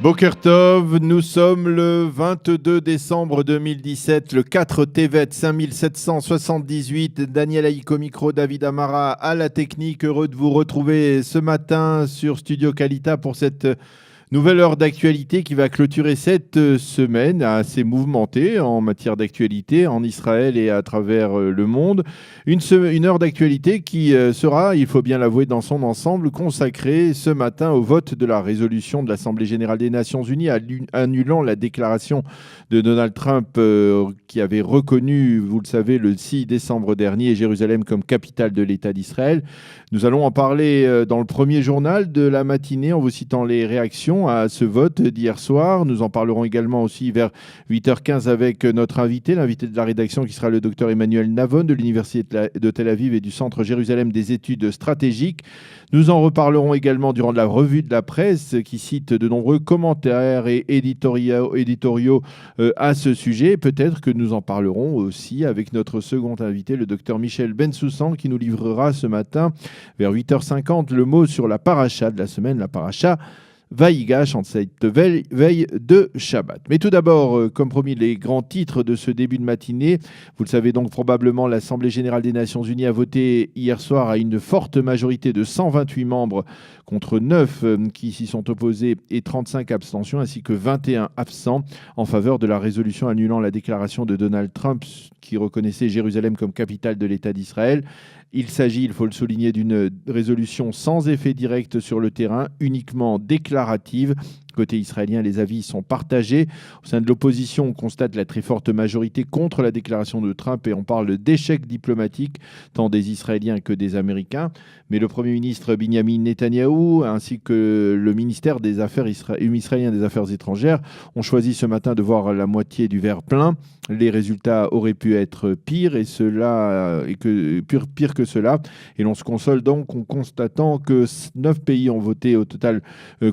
Boker Tov, nous sommes le 22 décembre 2017, le 4 Tevet 5778. Daniel Haïk au micro, David Amara à la technique. Heureux de vous retrouver ce matin sur Studio Kalita pour cette nouvelle heure d'actualité qui va clôturer cette semaine assez mouvementée en matière d'actualité en Israël et à travers le monde. Une heure d'actualité qui sera, il faut bien l'avouer, dans son ensemble consacrée ce matin au vote de la résolution de l'Assemblée générale des Nations unies annulant la déclaration de Donald Trump qui avait reconnu, vous le savez, le 6 décembre dernier Jérusalem comme capitale de l'État d'Israël. Nous allons en parler dans le premier journal de la matinée en vous citant les réactions à ce vote d'hier soir. Nous en parlerons également aussi vers 8h15 avec notre invité, l'invité de la rédaction qui sera le docteur Emmanuel Navon de l'Université de Tel Aviv et du Centre Jérusalem des études stratégiques. Nous en reparlerons également durant la revue de la presse qui cite de nombreux commentaires et éditoriaux à ce sujet. Peut-être que nous en parlerons aussi avec notre second invité, le docteur Michel Bensoussan, qui nous livrera ce matin vers 8h50 le mot sur la paracha de la semaine, la paracha Vaïgash en cette veille de Shabbat. Mais tout d'abord, comme promis, les grands titres de ce début de matinée. Vous le savez donc probablement, l'Assemblée générale des Nations unies a voté hier soir à une forte majorité de 128 membres contre 9 qui s'y sont opposés et 35 abstentions, ainsi que 21 absents en faveur de la résolution annulant la déclaration de Donald Trump qui reconnaissait Jérusalem comme capitale de l'État d'Israël. Il s'agit, il faut le souligner, d'une résolution sans effet direct sur le terrain, uniquement déclarative. Côté israélien, les avis sont partagés. Au sein de l'opposition, on constate la très forte majorité contre la déclaration de Trump et on parle d'échec diplomatique, tant des Israéliens que des Américains. Mais le Premier ministre Binyamin Netanyahou, ainsi que le ministère des Affaires israélien des Affaires étrangères, ont choisi ce matin de voir la moitié du verre plein. Les résultats auraient pu être pires pire que cela. Et l'on se console donc en constatant que 9 pays ont voté au total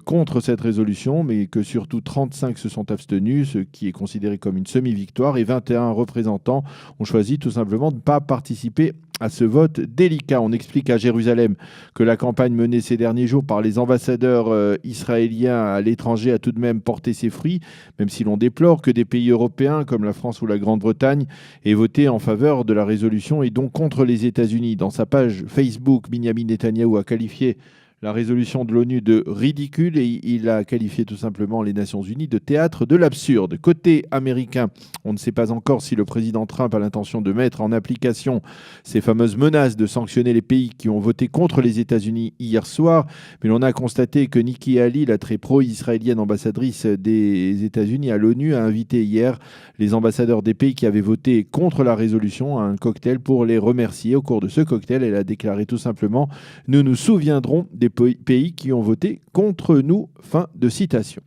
contre cette résolution, mais que surtout 35 se sont abstenus, ce qui est considéré comme une semi-victoire, et 21 représentants ont choisi tout simplement de ne pas participer à ce vote délicat. On explique à Jérusalem que la campagne menée ces derniers jours par les ambassadeurs israéliens à l'étranger a tout de même porté ses fruits, même si l'on déplore que des pays européens comme la France ou la Grande-Bretagne aient voté en faveur de la résolution et donc contre les États-Unis. Dans sa page Facebook, Binyamin Netanyahou a qualifié la résolution de l'ONU de ridicule et il a qualifié tout simplement les Nations Unies de théâtre de l'absurde. Côté américain, on ne sait pas encore si le président Trump a l'intention de mettre en application ces fameuses menaces de sanctionner les pays qui ont voté contre les États-Unis hier soir, mais l'on a constaté que Nikki Haley, la très pro-israélienne ambassadrice des États-Unis à l'ONU, a invité hier les ambassadeurs des pays qui avaient voté contre la résolution à un cocktail pour les remercier. Au cours de ce cocktail, elle a déclaré tout simplement « Nous nous souviendrons des pays qui ont voté contre nous ». Fin de citation.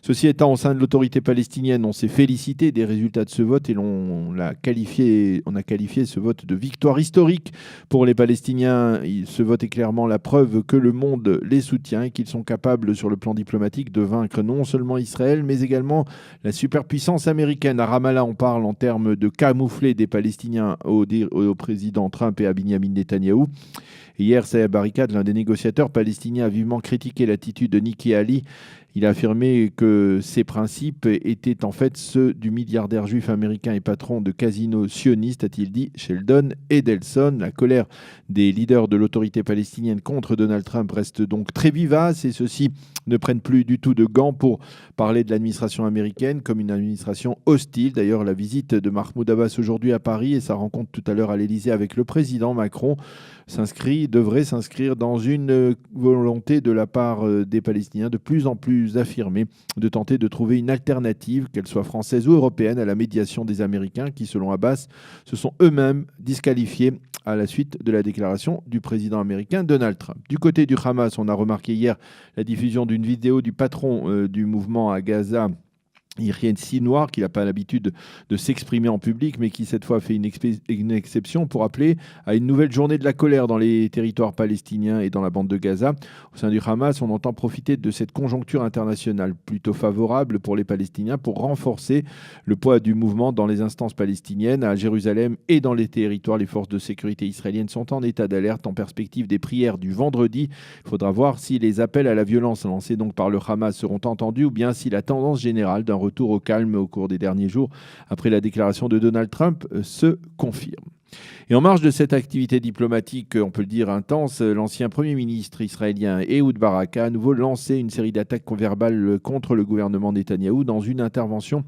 Ceci étant, au sein de l'autorité palestinienne, on s'est félicité des résultats de ce vote et on a qualifié ce vote de victoire historique pour les Palestiniens. Ce vote est clairement la preuve que le monde les soutient et qu'ils sont capables, sur le plan diplomatique, de vaincre non seulement Israël, mais également la superpuissance américaine. À Ramallah, on parle en termes de camoufler des Palestiniens au président Trump et à Binyamin Netanyahou. Hier, Saeb Arikat, l'un des négociateurs palestiniens, a vivement critiqué l'attitude de Nikki Haley. Il a affirmé que ces principes étaient en fait ceux du milliardaire juif américain et patron de casinos sionistes, a-t-il dit, Sheldon Adelson. La colère des leaders de l'autorité palestinienne contre Donald Trump reste donc très vivace et ceux-ci ne prennent plus du tout de gants pour parler de l'administration américaine comme une administration hostile. D'ailleurs, la visite de Mahmoud Abbas aujourd'hui à Paris et sa rencontre tout à l'heure à l'Élysée avec le président Macron devrait s'inscrire dans une volonté de la part des Palestiniens de plus en plus affirmée de tenter de trouver une alternative, qu'elle soit française ou européenne, à la médiation des Américains qui, selon Abbas, se sont eux-mêmes disqualifiés à la suite de la déclaration du président américain Donald Trump. Du côté du Hamas, on a remarqué hier la diffusion d'une vidéo du patron du mouvement à Gaza, Yahya Sinwar, qui n'a pas l'habitude de s'exprimer en public, mais qui cette fois fait une exception pour appeler à une nouvelle journée de la colère dans les territoires palestiniens et dans la bande de Gaza. Au sein du Hamas, on entend profiter de cette conjoncture internationale plutôt favorable pour les Palestiniens pour renforcer le poids du mouvement dans les instances palestiniennes. À Jérusalem et dans les territoires, les forces de sécurité israéliennes sont en état d'alerte en perspective des prières du vendredi. Il faudra voir si les appels à la violence lancés donc par le Hamas seront entendus ou bien si la tendance générale d'un retour au calme au cours des derniers jours après la déclaration de Donald Trump se confirme. Et en marge de cette activité diplomatique, on peut le dire intense, l'ancien Premier ministre israélien Ehud Barak a à nouveau lancé une série d'attaques verbales contre le gouvernement Netanyahou dans une intervention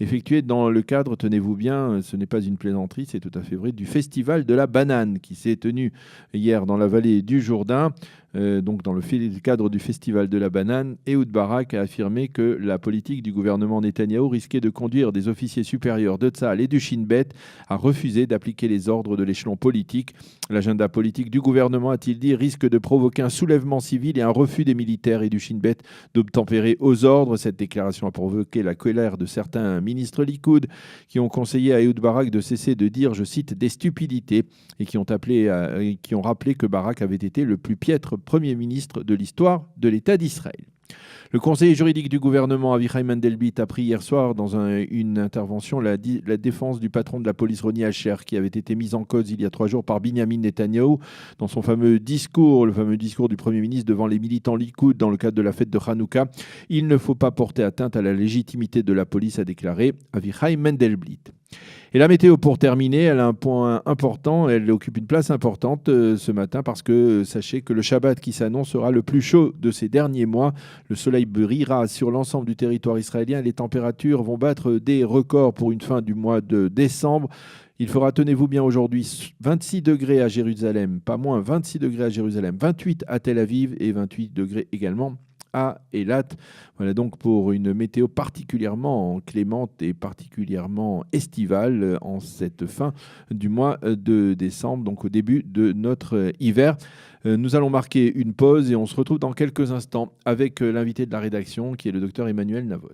effectuée dans le cadre, tenez-vous bien, ce n'est pas une plaisanterie, c'est tout à fait vrai, du Festival de la banane qui s'est tenu hier dans la vallée du Jourdain. Donc dans le cadre du Festival de la banane, Ehud Barak a affirmé que la politique du gouvernement Netanyahou risquait de conduire des officiers supérieurs de Tsahal et du Shin Bet à refuser d'appliquer les ordres de l'échelon politique. L'agenda politique du gouvernement, a-t-il dit, risque de provoquer un soulèvement civil et un refus des militaires et du Shin Bet d'obtempérer aux ordres. Cette déclaration a provoqué la colère de certains ministres Likoud qui ont conseillé à Ehud Barak de cesser de dire, je cite, des stupidités et qui ont rappelé que Barak avait été le plus piètre Premier ministre de l'histoire de l'État d'Israël. Le conseiller juridique du gouvernement, Avichai Mandelblit, a pris hier soir dans une intervention la défense du patron de la police, Roni Asher, qui avait été mis en cause il y a 3 jours par Binyamin Netanyahou dans son fameux discours, le fameux discours du Premier ministre devant les militants Likoud dans le cadre de la fête de Hanouka. Il ne faut pas porter atteinte à la légitimité de la police, a déclaré Avichai Mandelblit. Et la météo, pour terminer, elle a un point important, elle occupe une place importante ce matin parce que sachez que le Shabbat qui s'annonce sera le plus chaud de ces derniers mois. Le soleil brillera sur l'ensemble du territoire israélien et les températures vont battre des records pour une fin du mois de décembre. Il fera, tenez-vous bien aujourd'hui, 26 degrés à Jérusalem, pas moins 26 degrés à Jérusalem, 28 à Tel Aviv et 28 degrés également à Eilat. Voilà donc pour une météo particulièrement clémente et particulièrement estivale en cette fin du mois de décembre, donc au début de notre hiver. Nous allons marquer une pause et on se retrouve dans quelques instants avec l'invité de la rédaction qui est le docteur Emmanuel Navon.